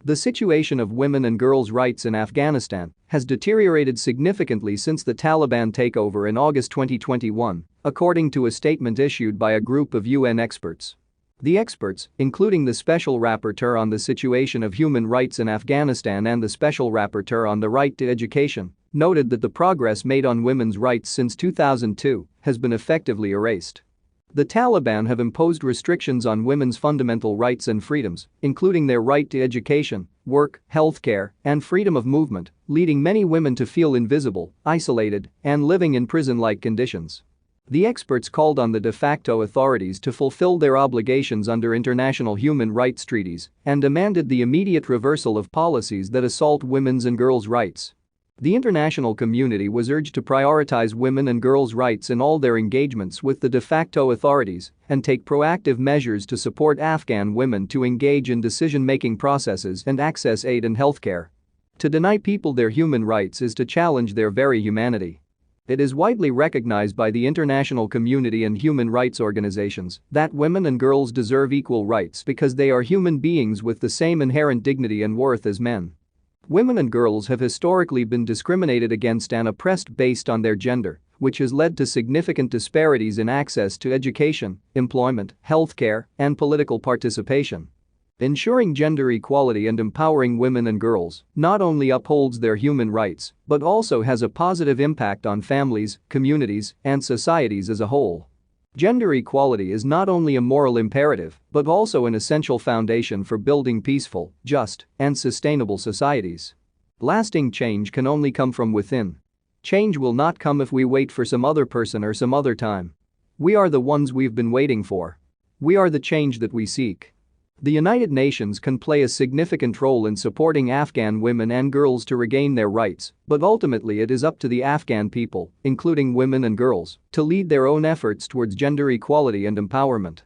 The situation of women and girls' rights in Afghanistan has deteriorated significantly since the Taliban takeover in August 2021, according to a statement issued by a group of UN experts. The experts, including the Special Rapporteur on the Situation of Human Rights in Afghanistan and the Special Rapporteur on the Right to Education, noted that the progress made on women's rights since 2002 has been effectively erased. The Taliban have imposed restrictions on women's fundamental rights and freedoms, including their right to education, work, healthcare, and freedom of movement, leading many women to feel invisible, isolated, and living in prison-like conditions. The experts called on the de facto authorities to fulfill their obligations under international human rights treaties and demanded the immediate reversal of policies that assault women's and girls' rights. The international community was urged to prioritize women and girls' rights in all their engagements with the de facto authorities and take proactive measures to support Afghan women to engage in decision-making processes and access aid and healthcare. To deny people their human rights is to challenge their very humanity. It is widely recognized by the international community and human rights organizations that women and girls deserve equal rights because they are human beings with the same inherent dignity and worth as men. Women and girls have historically been discriminated against and oppressed based on their gender, which has led to significant disparities in access to education, employment, healthcare, and political participation. Ensuring gender equality and empowering women and girls not only upholds their human rights but also has a positive impact on families, communities, and societies as a whole. Gender equality is not only a moral imperative but also an essential foundation for building peaceful, just, and sustainable societies. Lasting change can only come from within. Change will not come if we wait for some other person or some other time. We are the ones we've been waiting for. We are the change that we seek. The United Nations can play a significant role in supporting Afghan women and girls to regain their rights, but ultimately it is up to the Afghan people, including women and girls, to lead their own efforts towards gender equality and empowerment.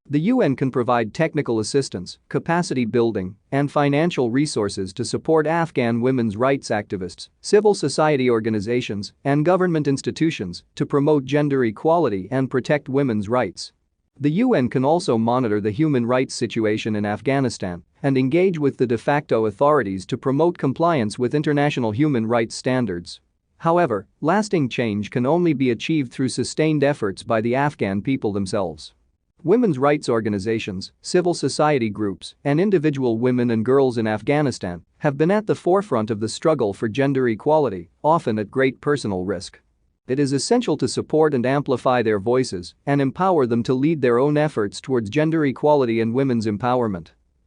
The UN can provide technical assistance, capacity building, and financial resources to support Afghan women's rights activists, civil society organizations, and government institutions to promote gender equality and protect women's rights. The UN can also monitor the human rights situation in Afghanistan and engage with the de facto authorities to promote compliance with international human rights standards. However, lasting change can only be achieved through sustained efforts by the Afghan people themselves. Women's rights organizations, civil society groups, and individual women and girls in Afghanistan have been at the forefront of the struggle for gender equality, often at great personal risk. It is essential to support and amplify their voices and empower them to lead their own efforts towards gender equality and women's empowerment.